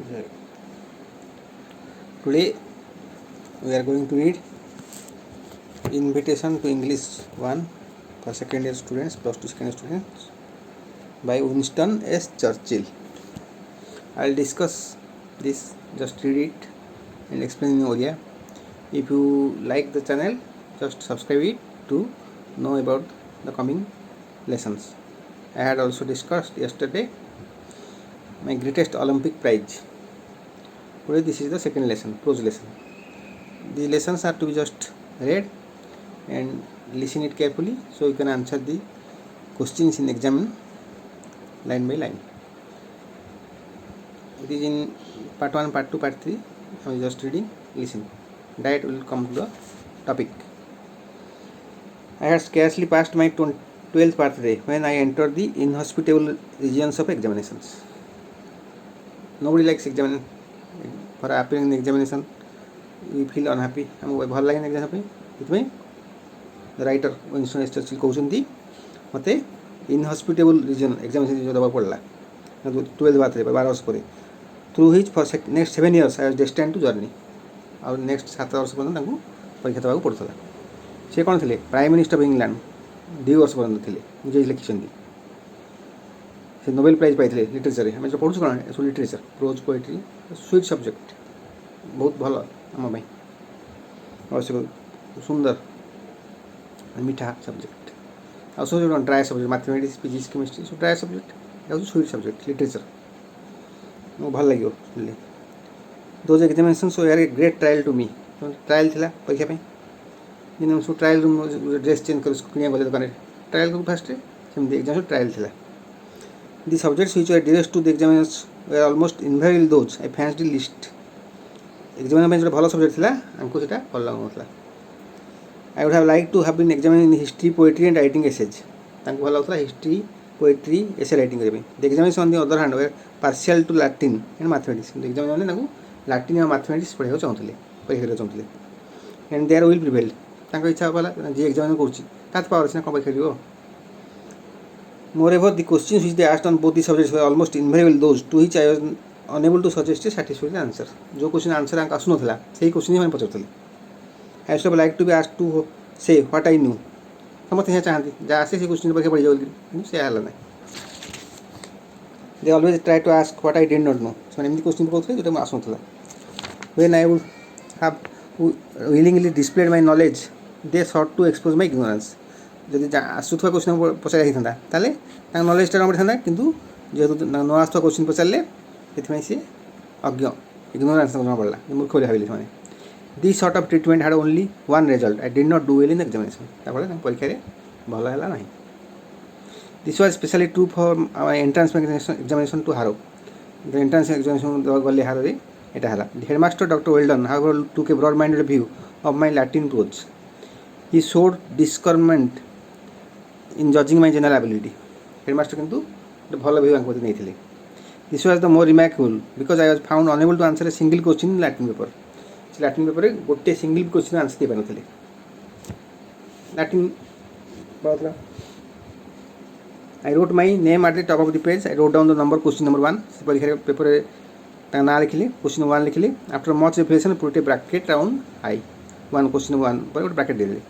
There. Today we are going to read Invitation to English 1 for second year students, plus 2 second year students by Winston S. Churchill. I will discuss this, just read it and explain in Oriya. If you like the channel, just subscribe it to know about the coming lessons. I had also discussed yesterday my greatest Olympic prize. Today this is the second lesson, prose lesson. The lessons are to be just read and listen it carefully so you can answer the questions in exam line by line. It is in part 1, part 2, part 3. I am just reading, listen. Direct will come to the topic. I had scarcely passed my 12th birthday when I entered the inhospitable regions of examinations. Nobody likes examination. For appearing in examination, we feel unhappy. आमको भल लगे exam पे इतमें writer Winston S Churchill कहते मत इनहस्पिटेबल region examination जो दबा पड़ा 12 बात 12 वर्ष पर through his for next 7 years I was destined to journey और नेक्स्ट 7 वर्ष पर्यटन परीक्षा देवाक पड़ता सी कौन थे प्राइम मिनिस्टर ऑफ इंग्लैंड 2 वर्ष पर्यटन थे निजे लिखिं से नोबेल प्राइज पाई लिटरेचर आम जो पढ़ुँ कौन सब literature pros poetry sweet subject बहुत भल आम आवश्यक सुंदर मीठा सब्जेक्ट आ सब जो dry subject mathematics physics chemistry सब ड्राए सब्जेक्ट हूँ स्वीट सब्जेक्ट लिटरेचर मैं भल लगे दोज एग्जामिनेशन सो यार a great trial to me trial थी परीक्षा दिन सब ट्रायल रूम ड्रेस चेंज कर किना गले दुकान ट्रायल को फास्ट सेमती एग्जाम ट्रायल थी The subjects which were dearest to the examiners were almost invariably those I fancied least. Examiner जो भल सब्जेक्ट थी आमको सीटा भल लगुला. I would have liked to have been examined in history, poetry and writing essays. तांको भल लगुला history, poetry, essay writing करबे. The examiners on the other hand were partial to Latin and mathematics. The examiner ने तांको Latin और mathematics पढ़ाइको चाहूले परीक्षा देको चाहूले. And their will prevailed. तांको इच्छा भला जे एग्जामिनर करछि तात पावर सिना कोन परीक्षा दियो. Moreover, the questions which they asked on both the subjects were almost invariably those to which I was unable to suggest a satisfactory answer. जो question answer आंक आसुन था सही क्वेश्चन ही मैंने पचार I should have liked to be asked to say what I knew. समझते हैं चाहती जहाँ से क्वेश्चन परीक्षा पढ़ी जाओगी से है ना. They always try to ask what I did not know. So एमती क्वेश्चन पढ़ते जो आसुन था. When I would have willingly displayed my knowledge, they sought to expose my ignorance. जब आसुवा क्वेश्चन पचार ताले नॉलेजटा न पड़ता किंतु जेहेतु न आसुवा क्वेश्चन पचारे से अज्ञ इग्नोरेंस जना पड़ा मूर्ख बोली भाविले से this sort of treatment had only one result I did not do well in examination परीक्षा भल है ना. This was specially true for entrance examination to Harrow the entrance examination गले हार यहाँ है. The headmaster doctor Welldon how took a broad minded view of my Latin prose. He showed discernment in judging my general ability. Headmaster किंतु भल view आंक नहीं थे. This was the more remarkable because I was found unable to answer a single question in Latin paper. Latin paper गोटे single question answer दे पारे Latin बहुत. I wrote my name at the top of the page. I wrote down the number question number 1 से परीक्षा paper ना लिखिली question 1 लिखिली. After much reflection put a bracket round I 1 question 1 पर गोटे ब्रैकेट देदेली.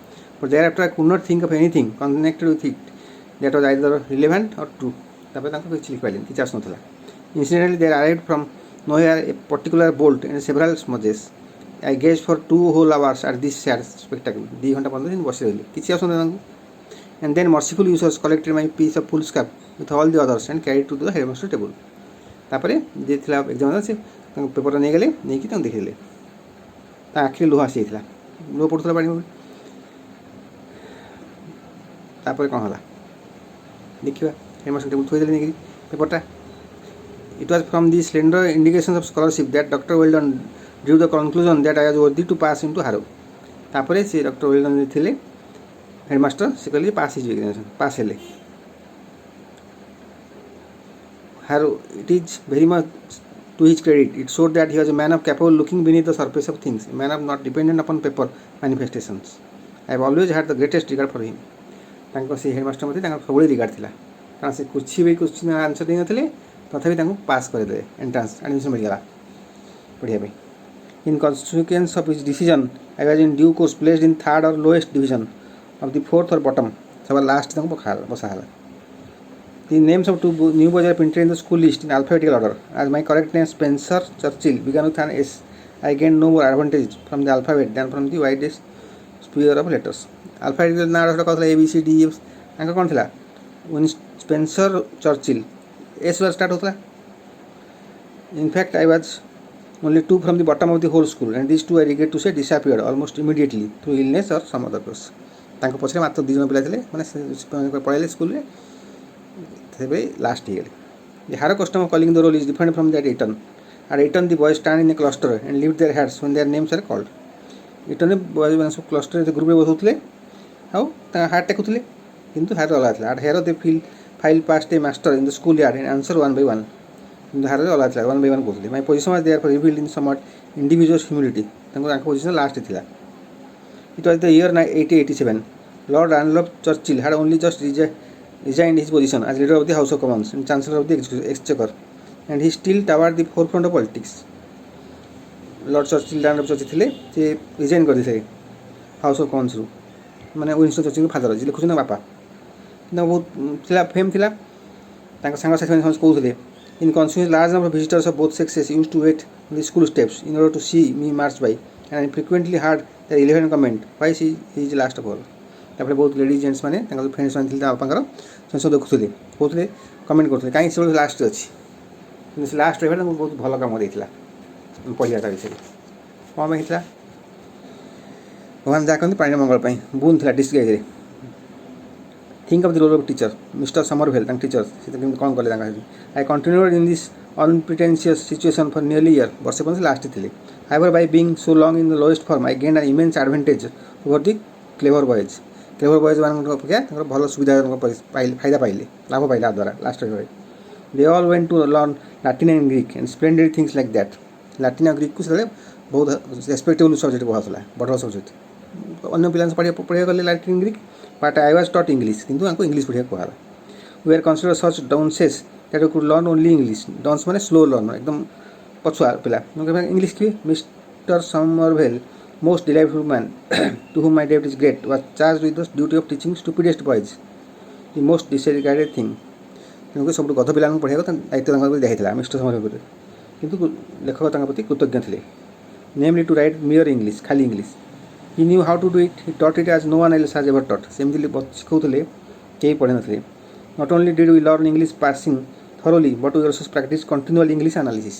But thereafter I could not think of anything connected with it that was either relevant or true. तापर तांको किसी लिख पाइलेन किसी आसुन थला. Incidentally there arrived from nowhere a particular bolt and several smudges. I gazed for 2 whole hours at this sad spectacle. 2 घंटा 15 दिन बस रही किसी आसुन तांको. And then merciful users collected my piece of foolscap with all the others and carried to the headmaster table. तापर जे थिला examiner से paper नै गेले नै कि तां देखिले ता आखिर लुहा आसी थिला लो पड़थला पानी तापर कौन है देखा हेडमास्टर टेबल थोड़ी नहीं पेपरटा. It was from the slender indications of scholarship that doctor Welldon drew the conclusion that I was worthy to pass into Harrow. तापर से डॉक्टर वेल्डन थे हेडमास्टर से कहले पास ही एग्जामिनेशन पास हेले हारो. It is very much to his credit. It showed that he was a man of capable looking beneath the surface of things, man of not dependent upon paper manifestations. I have always had the greatest regard for him. से headmaster मत सब regard थी कारण से कुछ भी question answer दे ना तथापि पास करदे एंट्रांस एडमिशन मिलगला पढ़िया पे। इन consequence of his decision I was in due course placed in third or lowest division of the fourth or bottom सब लास्ट तक बसाला। The names of two new boys are printed in the school list in alphabetical order. As my correct name Spencer Churchill began with an S, I gained no more advantage from the alphabet than from the widest sphere of letters. Alphabetical नाँ रखा था A B C D E अंक कौन था? Spencer Churchill S वाला start होता। In fact, I was only two from the bottom of the whole school, and these two I regret to say disappeared almost immediately through illness or some other cause. ତାଙ୍କ ପଛରେ ମାତ୍ର 2 ଜଣ ପିଲା ଥିଲେ, ମାନେ ପଳେଇଲେ ସ୍କୁଲରେ, ସେବେ ଲାଷ୍ଟ ହେଇଗଲେ। The hard custom of calling the roll is different from that Eton. At Eton, the boys stand in a cluster and lift their hats when their names are called. Eton boys ମାନେ ସବୁ କ୍ଲଷ୍ଟରରେ ଗ୍ରୁପରେ ବସୁଥିଲେ ଆଉ ତାଙ୍କ heart ଟେକୁଥିଲେ, କିନ୍ତୁ heart ଅଲଗା ଥିଲା। At Harrow they file past a master in the school yard and answer 1 by 1. କିନ୍ତୁ ହାରରେ ଅଲଗା ଥିଲା, 1 by 1 କହୁଥିଲେ। My position was therefore revealed in somewhat individual humility. ତାଙ୍କ ପୋଜିସନ୍ ଲାଷ୍ଟ ଥିଲା। It was the year 1887. Lord Ranulph Churchill had only just resigned his position as leader of the House of Commons and Chancellor of the Exchequer, and he still towered the forefront of politics. Lord Churchill Ranulph Churchill ଥିଲେ, ସେ resign କରିଥିଲେ house of କମନ୍ସରୁ, ମାନେ ୱିନଷ୍ଟନ୍ ଚର୍ଚିଲଙ୍କ father, ଯିଏ ଲେଖୁଛନ୍ତି ବାପା। ତାଙ୍କ ବହୁତ ଥିଲା ଫେମ୍ ଥିଲା। ତାଙ୍କ ସାଙ୍ଗସାଥିମାନେ ସମସ୍ତେ କହୁଥିଲେ, in consequence large number of visitors of both sexes used to wait on the school steps in order to see me march by, and I frequently heard their irrelevant comment, why she is the last of all. ତାପରେ ବହୁତ ladies gents ମାନେ ତାଙ୍କର friends ମାନେ ଥିଲେ ତା ବାପାଙ୍କର, ସେମାନେ ସବୁ ଦେଖୁଥିଲେ, କହୁଥିଲେ, କମେଣ୍ଟ କରୁଥିଲେ, କାହିଁକି ସେବେଳେ ଲାଷ୍ଟରେ ଅଛି। କିନ୍ତୁ ସେ ଲାଷ୍ଟ ରହିବା ତାଙ୍କୁ ବହୁତ ଭଲ କାମ ଦେଇଥିଲା ପଢ଼ିବାଟା ବିଷୟରେ। କ'ଣ ପାଇଁ ହେଇଥିଲା? ଭଗବାନ ଯାହା କହନ୍ତି ପ୍ରାଣୀର ମଙ୍ଗଳ ପାଇଁ। ବୁନ୍ ଥିଲା ଡିସଗାଇଜ୍ରେ। Think of the role of teacher. Mr. Somerville, ତାଙ୍କ ଟିଚର, ସେ କେମିତି କ'ଣ କଲେ ତାଙ୍କ ସେଠି। I continued in this unpretentious situation for nearly a year. ବର୍ଷେ ପର୍ଯ୍ୟନ୍ତ ଲାଷ୍ଟ ଥିଲେ। However, by being so long in the lowest form, I gained an immense advantage over the clever boys. Clever boys ମାନଙ୍କ ଅପେକ୍ଷା ତାଙ୍କର ଭଲ ସୁବିଧା ଫାଇଦା ପାଇଲେ, ଲାଭ ପାଇଲେ ଆ ଦ୍ୱାରା ଲାଷ୍ଟ ରହି। They all went to learn Latin and Greek and splendid things like that. Latin ଆଉ ଗ୍ରୀକକୁ ସେତେବେଳେ ବହୁତ ରେସ୍ପେକ୍ଟେବୁଲ୍ ସବଜେକ୍ଟ କୁହାହେଉଥିଲା, ବଡ଼ ସବଜେକ୍ଟ। ଅନ୍ୟ ପିଲାଙ୍କୁ ପଢ଼ିବାକୁ ଗଲେ Latin Greek, but I was taught English, କିନ୍ତୁ ତାଙ୍କୁ ଇଂଲିଶ ପଢ଼ିବାକୁ କୁହାହେଲା। We were considered such dunces that we could learn only English. Dunce ମାନେ ସ୍ଲୋ ଲର୍ଣ୍ଣର, ଏକଦମ ପଛୁଆ ପିଲା, ଇଂଲିଶ କିଏ? Mr. Somerville, most delightful man to whom my debt is great, was charged with the duty of teaching stupidest boys, the most disregarded thing. ତେଣୁକରି ସବୁଠୁ ଗଧ ପିଲାଙ୍କୁ ପଢ଼ିବାକୁ ଦାୟିତ୍ୱ ତାଙ୍କ ପ୍ରତି ଦିଆହେଇଥିଲା ମିଷ୍ଟର ସମରଭେଲରେ। କିନ୍ତୁ ଲେଖକ ତାଙ୍କ ପ୍ରତି କୃତଜ୍ଞ ଥିଲେ। ନେମ୍ଲି ଟୁ ରାଇଟ୍ ମିୟର ଇଂଲିଶ, ଖାଲି English. He knew how to do it. He taught it as no one else has ever taught. ସେମିତି ଶିଖଉଥିଲେ, କେହି ପଢ଼ିନଥିଲେ। Not only did we learn English parsing thoroughly, but we also practiced continual English analysis.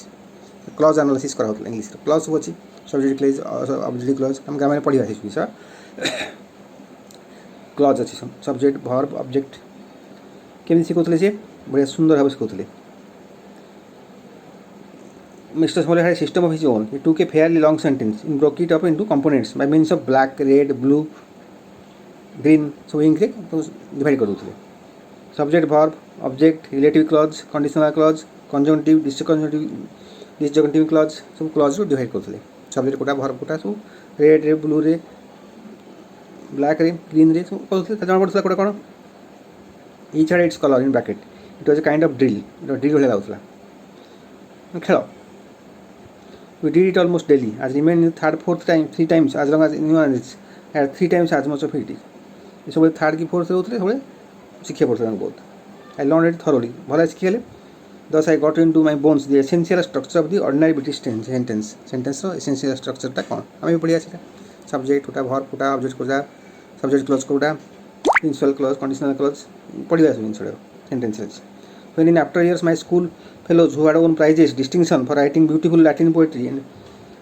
Clause analysis କରାହେଉଥିଲା ଇଂଲିଶର। Clause ସବୁ ଅଛି, subject clause, objective clause, ଆମେ ଗ୍ରାମାରରେ ପଢ଼ିବା ସେ ବିଷୟ। କ୍ଲଜ୍ ଅଛି, ସବଜେକ୍ଟ, ଭର୍ବ, ଅବଜେକ୍ଟ। କେମିତି ଶିଖଉଥିଲେ ସେ? ବଢ଼ିଆ ସୁନ୍ଦର ଭାବରେ ଶିଖଉଥିଲେ। Mr. Somerville had a system of his own. He took a fairly long sentence and broke it up into components by means of black, red, blue, green, ସବୁ ଇଙ୍କରେ divide କରିଦେଉଥିଲେ। Subject, verb, object, relative clause, conditional clause, conjunctive, disjunctive clause, ସବୁ କ୍ଲଜ୍ରୁ divide କରୁଥିଲେ। Subject କୋଟା, verb କୋଟା ସବୁ ରେଡ଼୍ରେ, ବ୍ଲୁରେ, ବ୍ଲାକ୍ରେ, ଗ୍ରୀନ୍ରେ ସବୁ କରୁଥିଲେ। ତା ଜଣାପଡ଼ୁଥିଲା କୋଟା କ'ଣ। Each had its color in bracket. It was a kind of drill. Drill ଭଳିଆ ଲାଗୁଥିଲା, ଖେଳ। We did it almost daily, as remained in the third, fourth time, 3 times as long as anyone else had 3 times as much of it. ଏସବୁ third କି ଫୋର୍ଥରେ ହେଉଥିଲେ, ସବୁବେଳେ ଶିଖିବାକୁ ପଡ଼ୁଥିଲା ତାଙ୍କୁ ବହୁତ। I learned it thoroughly, ଭଲ ଶିଖିଗଲେ। Thus I got into my bones the essential structure of the ordinary British sentence. ସେଣ୍ଟେନ୍ସର ଏସେନ୍ସିଆଲ ଷ୍ଟ୍ରକ୍ଚରଟା କ'ଣ ଆମେ ବି ପଢ଼ିବା ସେଇଟା। ସବଜେକ୍ଟ କୋଟା, ଭର୍ବ କୋଟା, ଅବଜେକ୍ଟ କୋଟା, ସବଜେକ୍ଟ କ୍ଲଜ୍ କୋଟା, ପ୍ରିନ୍ସିପାଲ୍ କ୍ଲଜ୍, କଣ୍ଡିସନାଲ୍ କ୍ଲଜ୍, ପଢ଼ିବା ସବୁ ଜିନିଷ ସେଣ୍ଟେନ୍ସ ଅଛି। When in after years my school fellows who had won prizes, distinction for writing beautiful Latin poetry and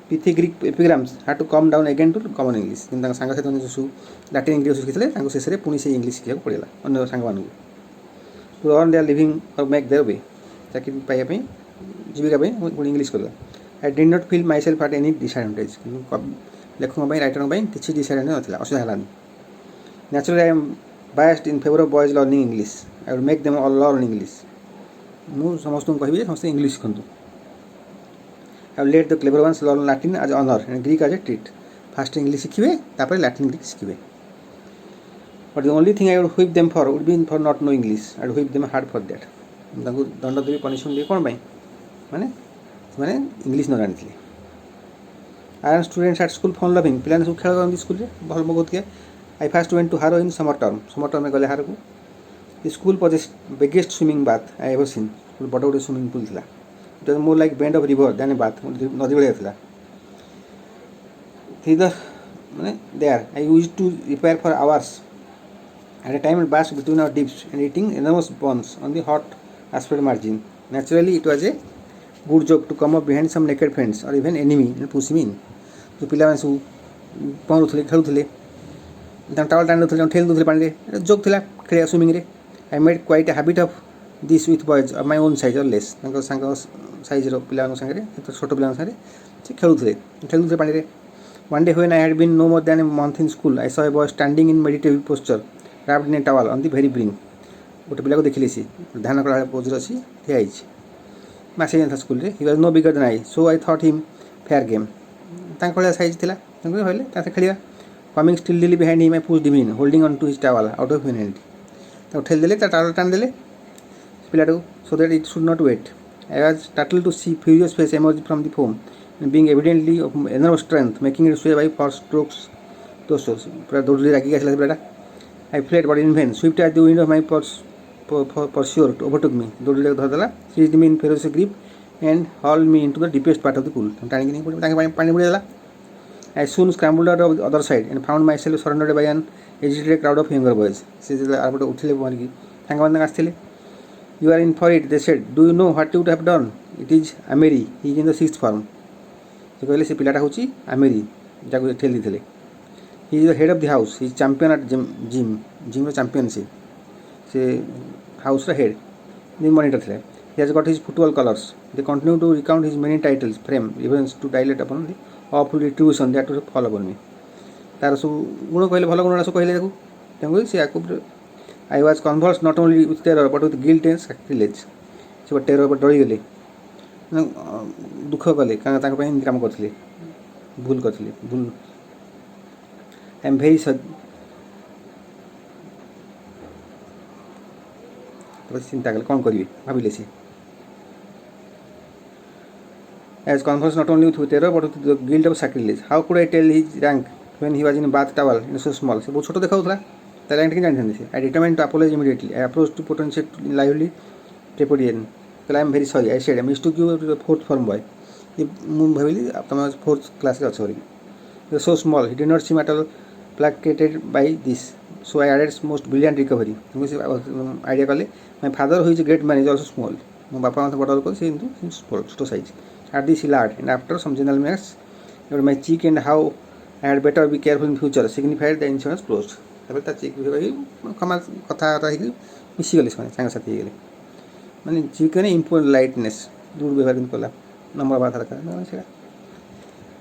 pithy Greek epigrams had to come down again to common English. କିନ୍ତୁ ତାଙ୍କ ସାଙ୍ଗସାଥି ସବୁ latrine English ଶିଖିଥିଲେ, ତାଙ୍କୁ ଶେଷରେ ପୁଣି ସେଇ English ଶିଖିବାକୁ ପଡ଼ିଲା ଅନ୍ୟ ସାଙ୍ଗମାନଙ୍କୁ। To earn their living or make their way, ଚାକିରି ପାଇବା ପାଇଁ, ଜୀବିକା ପାଇଁ ପୁଣି ଇଂଲିଶ କଲା। I did not feel myself at any disadvantage. କିନ୍ତୁ ଲେଖକଙ୍କ ପାଇଁ, ରାଇଟରଙ୍କ ପାଇଁ କିଛି ଡିସଆଡଭାଣ୍ଟେଜ୍ ନଥିଲା, ଅସୁବିଧା ହେଲାନି। Naturally I am biased in favour of boys learning English. I would make them all learn English. ମୁଁ ସମସ୍ତଙ୍କୁ କହିବି ଯେ ସମସ୍ତେ ଇଂଲିଶ ଶିଖନ୍ତୁ। I will let the clever ones learn Latin as honor and Greek as a treat. First English ଶିଖିବେ, ତାପରେ Latin Greek ଶିଖିବେ। But the only thing I would whip them for would be for not knowing English. I would whip them hard for that. ତାଙ୍କୁ ଦଣ୍ଡ ଦେବି, punishment ଦେବି କ'ଣ ପାଇଁ? ମାନେ ସେମାନେ ଇଂଲିଶ ନ ଜାଣିଥିଲେ। Are students at school fun loving पिला सब खेल करते स्कूल भल बहुत किए आई फास्ट वेंट टू हारो इन समर टर्म में गले हार को school was biggest swimming bath I ever seen बड़ गोटे स्विमिंग पूल था it was more like bend of river than a bath नदी भाया था थीदर मैंने there I used to repair for hours at a time बास्ट between our dips and eating enormous buns on the hot asphalt margin. Naturally, it was a good joke to come up behind some naked friends or even enemy and push him in. जो पिलाମାନେ ସବୁ ପହଁରୁଥିଲେ ଖେଳୁଥିଲେ ତାଙ୍କ towel ଟାଣି ଦେଉଥିଲେ ଠେଲି ଦେଉଥିଲେ ପାଣିରେ ଜୋକ୍ ଥିଲା ଖେଳିବା ସୁଇମିଂରେ I made quite a habit of this with boys of my own size or less ତାଙ୍କ ସାଙ୍ଗ ସାଇଜ୍ର ପିଲାଙ୍କ ସାଙ୍ଗରେ ଛୋଟ ପିଲାଙ୍କ ସାଙ୍ଗରେ ସେ ଖେଳୁଥିଲେ ପାଣିରେ one day when I had been no more than a month in school I saw a boy standing in meditative posture wrapped in a towel on the very brink गोटे पिला को देखिले सी ध्यान कला पोजर अच्छी ठिया मसे था school he was no bigger than I so I thought him fair game भाया साइज थी कहले खेलिया coming stealthily behind him I push him in holding on to his towel out of humanity ठेल देले towel टाण देले पिला so that it should not wet I was startled to see furious face emerge from the foam being evidently of enormous strength making it sway by for strokes पूरा दौड़ी रागी आसला पिलाटा आई fled but in vain swift at the window of my pursued overtook me दौड़ी धरदेला seized me in ferocious grip and hauled me into the deepest part of the pool टाणी नहीं पानी बुड़ेदेला I soon scrambled out of the other side and found myself surrounded by an agitated crowd of younger boys से आरपटे उठिले मारिकी सांगମାନେ आसथिले you are in for it they said do you know what you would have done it is Ameri he is in the 6th form से कहले से पिलाटा होची Ameri जाको ठेली दिले he is the head of the house he is champion at gym रो champion से house head दी मॉनिटर थे he has got his football colors they continue to recount his many titles frame events to dilate upon the awful retribution that to fall upon me तार सब गुण कहले भल गुण सब कहले देखो तेणुक से आकु I was converse not only with terror but with guilt and sacrilege से टेरर पर डरी गले दुख कले कारण काम करथिले भूल आई एम वेरी चिंता कले कौन करेंगे भाविले see as confers not only with terror but with the guilt of sacrilege how could I tell his rank when he was in bath towel in so small से बहुत छोट देखाउथला ता रैंक कि जानि से I determined to apologize immediately I approach to potential lively trepidation I am very sorry I said I mistook you to the 4th form boy मु भाविली तुम 4th क्लास रे अच्छो so small he did not seem at all placated by this so I added most brilliant recovery idea कले my father who is a great man is also small मो बापा मतलब बड़ा लोग से into small छोटो size at this he laughed and after some general remarks about my cheek and how I had better be careful in future signified the insurance closed तबे ता check भी कमा कथा रही मिसी गले संग साथी गले माने चेक ने इम्पोलाइटनेस दूर व्यवहार किन कला नंबर बात रखा सेटा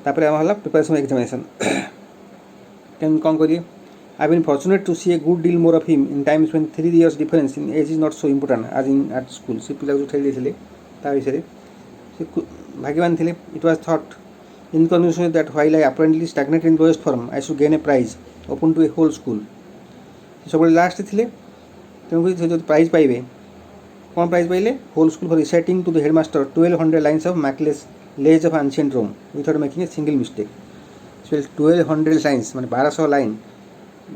तापर हम हला प्रिपरेशन एग्जामिनेशन केन कौन करिए I've been fortunate to see a good deal more of him in times when 3 years difference in age is not so important as in at school. से पिला जो ठेली थिले ता विषय से भाग्यवान थिले it was thought in conversation that while I apparently stagnated in lowest form I should gain a prize open to a whole school. सब लास्ट थिले तेणुक से जो प्राइज पाइबे कौन प्राइज पाइले whole school for reciting to the headmaster 1200 lines of Macaulay's lays of ancient Rome without making a single mistake 1200 lines माने 1200 line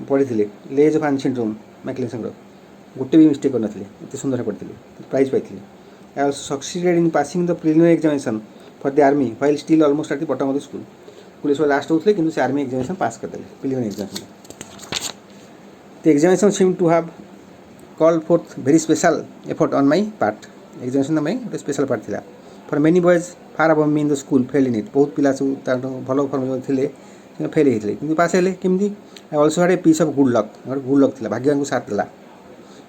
पढ़ी लेज ऑफ एंशिएंट रोम मैकलेस गोटे भी मिस्टेक करना एत सुंदर पढ़ी प्राइज पाई I also succeeded in passing the preliminary examination for the army while still almost at the bottom of the school police वाले लास्ट होते कि आर्मी एग्जामिनेशन पास करदे preliminary examination the examination seem to have called forth very special effort on my part examination में गोटे special part थिला for many boys far above me in the school fail in it बहुत पिला सब भल form थे fail होते कि पास हेले केमती I also had a piece of good luck. Good luck थिला भाग्य को साथ देला.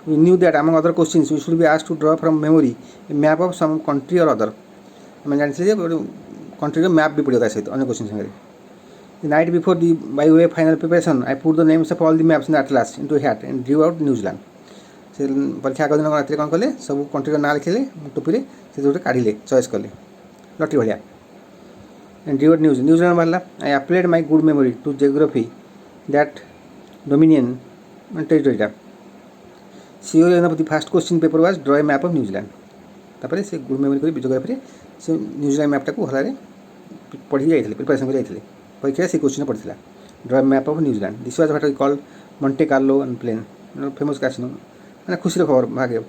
We knew that among other questions we should be asked to draw from memory a map of some country or other. हमें जानते थे country का map भी पढ़ियो सहित अन्य क्वेश्चन संगे. The night before the by way final preparation I put the names of all the maps in the atlas into a hat and drew out New Zealand. से परीक्षा आगे दिन रात कौन कले सब कंट्री का ना लिखले टोपी रे से जोटे काढिले चॉइस कले lottery भलिया and drew out New Zealand मारला. I applied my good memory to geography that dominion and territory surely enough the first question paper was draw a map of New Zealand तापर से good memory करी geography से New Zealand मैपटा को हलारे पढ़ी जाइए preparation कर जाइए परीक्षा से क्वेश्चन पड़ता draw map of New Zealand this was what we called Monte Carlo and plain famous casino मैंने खुशी खबर भाग्य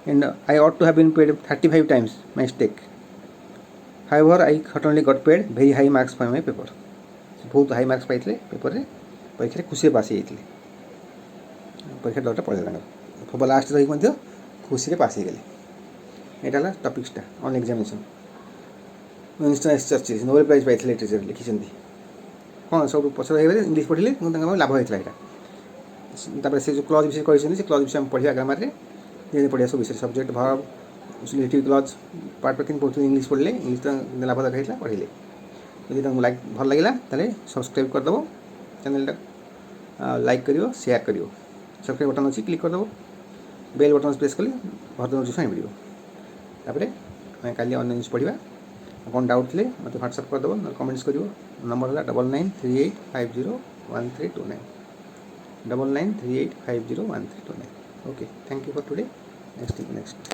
and I ought to have been paid 35 times my stake however I suddenly got paid very high marks for my paper बहुत high marks पाई paper में परीक्षा खुशी पास होते परीक्षा डरटा पड़े सब लास्ट रही खुशी पास हो गले यहाँ टपिक्सटा on examination Winston Churchill Nobel prize पाई लिटरेचर लिखिं कौन सब पचर इंग्लीश पढ़े लाभ होता है से जो क्लज विषय कहते क्लज विषय पढ़ा ग्रामर में पढ़ा सब विषय subject verb relative clause part पर पढ़ते इंग्लीश पढ़ले इंग्लीश तो लाभदायक होता पढ़ले यदि तुमको लाइक भल लगे ताले सब्सक्राइब करदेव चैनलटा लाइक करियो शेयर करियो सब्सक्राइब बटन अच्छी क्लिक करदेव बेल बटन प्रेस कले भरत नोटिफिकेशन मिल तापर आम काली अन्य न्यूज पढ़ा कौन डाउट थे मतलब व्हाट्सअप करदेव ना कमेंट्स करियो नंबर है 9938501329 9938501329 okay thank you for today next